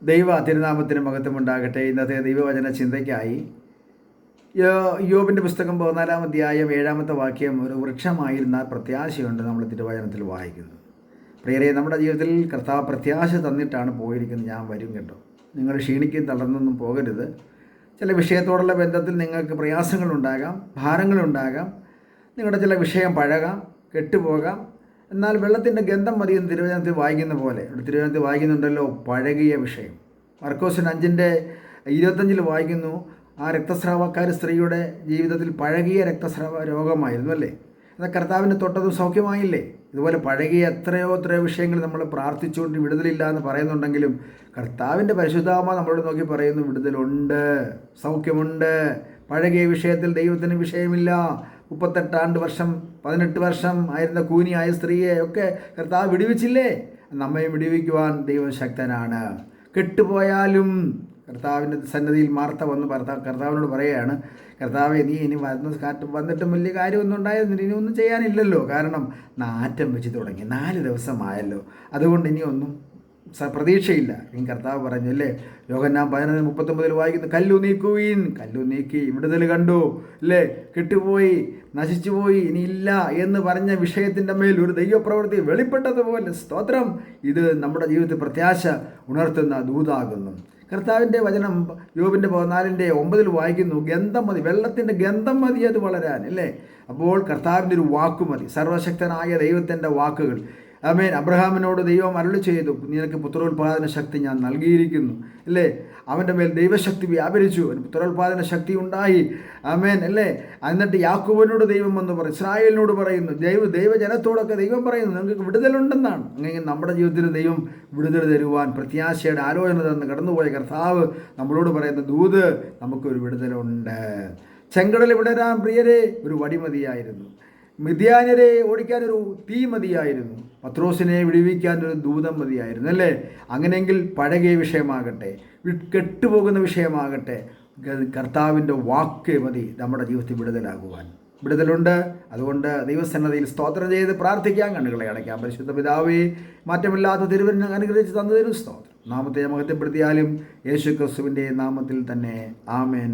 ദൈവ തിരുനാമത്തിന് മഹത്വമുണ്ടാകട്ടെ. ഇന്നത്തെ ദൈവവചന ചിന്തയ്ക്കായി യോബിൻ്റെ പുസ്തകം 14 അധ്യായം 7 വാക്യം, ഒരു വൃക്ഷമായിരുന്ന പ്രത്യാശയുണ്ട്, നമ്മൾ തിരുവചനത്തിൽ വായിക്കുന്നത്. പ്രിയരെ, നമ്മുടെ ജീവിതത്തിൽ കർത്താവ് പ്രത്യാശ തന്നിട്ടാണ് പോയിരിക്കുന്നത്. ഞാൻ വരും കേട്ടോ. നിങ്ങൾ ക്ഷീണിക്കും തളർന്നൊന്നും പോകരുത്. ചില വിഷയത്തോടുള്ള ബന്ധത്തിൽ നിങ്ങൾക്ക് പ്രയാസങ്ങളുണ്ടാകാം, ഭാരങ്ങളുണ്ടാകാം, നിങ്ങളുടെ ചില വിഷയം പഴകാം, കെട്ടുപോകാം. എന്നാൽ വെള്ളത്തിൻ്റെ ഗന്ധം മതിയെന്ന് തിരുവചനത്തിൽ വായിക്കുന്ന പോലെ, തിരുവചനത്തിൽ വായിക്കുന്നുണ്ടല്ലോ, പഴകിയ വിഷയം. മർക്കോസ് 5:25 വായിക്കുന്നു, ആ രക്തസ്രാവക്കാരി സ്ത്രീയുടെ ജീവിതത്തിൽ പഴകിയ രക്തസ്രാവ രോഗമായിരുന്നു അല്ലേ. എന്നാൽ കർത്താവിനെ തൊട്ടതും സൗഖ്യമായില്ലേ. ഇതുപോലെ പഴകിയ എത്രയോ വിഷയങ്ങൾ നമ്മൾ പ്രാർത്ഥിച്ചുകൊണ്ട് വിടുതലില്ല എന്ന് പറയുന്നുണ്ടെങ്കിലും കർത്താവിൻ്റെ പരിശുദ്ധാത്മാവ് നമ്മളോട് നോക്കി പറയുന്നു, വിടുതലുണ്ട്, സൗഖ്യമുണ്ട്. പഴകിയ വിഷയത്തിൽ ദൈവത്തിന് വിഷയമില്ല. 18 വർഷം ആയിരുന്ന കൂനിയായ സ്ത്രീയെ ഒക്കെ കർത്താവ് വിടുവിച്ചില്ലേ. നമ്മെ വിടുവിക്കുവാൻ ദൈവം ശക്തനാണ്. കെട്ടുപോയാലും കർത്താവിൻ്റെ സന്നദ്ധിയിൽ മാർത്ത വന്ന് കർത്താവിനോട് പറയുകയാണ്, കർത്താവെ, നീ ഇനി വന്നിട്ടും വലിയ കാര്യമൊന്നും ഉണ്ടായിരുന്നില്ല, ഇനി ഒന്നും ചെയ്യാനില്ലല്ലോ. കാരണം നാറ്റം വെച്ച് തുടങ്ങി, 4 ദിവസമായല്ലോ, അതുകൊണ്ട് ഇനിയൊന്നും പ്രതീക്ഷയില്ല. ഇനി കർത്താവ് പറഞ്ഞു അല്ലേ, യോഹന്നാൻ 11:39 വായിക്കുന്നു, കല്ലു നീക്കുവീൻ. കല്ലു നീക്കി, വിടുതൽ കണ്ടു അല്ലേ. കെട്ടുപോയി, നശിച്ചുപോയി, ഇനിയില്ല എന്ന് പറഞ്ഞ വിഷയത്തിൻ്റെ മേൽ ഒരു ദൈവപ്രവൃത്തി വെളിപ്പെട്ടതുപോലെ, സ്തോത്രം, ഇത് നമ്മുടെ ജീവിതത്തിൽ പ്രത്യാശ ഉണർത്തുന്ന ദൂതാകുന്നു. കർത്താവിൻ്റെ വചനം യോബിൻ്റെ 14:9 വായിക്കുന്നു, ഗന്ധം മതി, വെള്ളത്തിൻ്റെ ഗന്ധം മതി അത് വളരാൻ അല്ലേ. അപ്പോൾ കർത്താവിൻ്റെ ഒരു വാക്കുമതി, സർവശക്തനായ ദൈവത്തിൻ്റെ വാക്കുകൾ. ആമേൻ. അബ്രഹാമിനോട് ദൈവം അരുളി ചെയ്തു, നിനക്ക് പുത്രോത്പാദന ശക്തി ഞാൻ നൽകിയിരിക്കുന്നു അല്ലേ. അവൻ്റെ മേൽ ദൈവശക്തി വ്യാപരിച്ചു, അവന് പുത്രോത്പാദന ശക്തി ഉണ്ടായി. ആമേൻ അല്ലേ. എന്നിട്ട് യാക്കോബിനോട് ദൈവം എന്ന് പറയും, ഇസ്രായേലിനോട് പറയുന്നു, ദൈവജനത്തോടൊക്കെ ദൈവം പറയുന്നു, നിങ്ങൾക്ക് വിടുതലുണ്ടെന്നാണ്. അങ്ങനെ നമ്മുടെ ജീവിതത്തിൽ ദൈവം വിടുതൽ തരുവാൻ പ്രത്യാശയുടെ ആലോചന തന്ന് കടന്നുപോയ കർത്താവ് നമ്മളോട് പറയുന്ന ദൂത്, നമുക്കൊരു വിടുതലുണ്ട്. ചെങ്കടൽ വിടരാൻ പ്രിയരെ ഒരു വടിമതിയായിരുന്നു. മിദ്യാന്യരെ ഓടിക്കാനൊരു തീ മതിയായിരുന്നു. പത്രോസിനെ വിടുവിക്കാനൊരു ദൂതം മതിയായിരുന്നു അല്ലേ. അങ്ങനെയെങ്കിൽ പഴകിയ വിഷയമാകട്ടെ, കെട്ടുപോകുന്ന വിഷയമാകട്ടെ, കർത്താവിൻ്റെ വാക്ക് മതി നമ്മുടെ ജീവിതത്തിൽ വിടുതലാകുവാൻ. വിടുതലുണ്ട്. അതുകൊണ്ട് ദൈവസന്നദ്ധിയിൽ സ്തോത്രം ചെയ്ത് പ്രാർത്ഥിക്കാം, കണ്ണുകളെ അടയ്ക്കാം. പരിശുദ്ധ പിതാവേ, മാറ്റമില്ലാത്ത തിരുവചനം അനുഗ്രഹിച്ച് തന്നതിനും സ്തോത്രം. നാമത്തെ മഹത്വപ്പെടുത്തിയാലും യേശു ക്രിസ്തുവിൻ്റെ നാമത്തിൽ തന്നെ. ആമേൻ.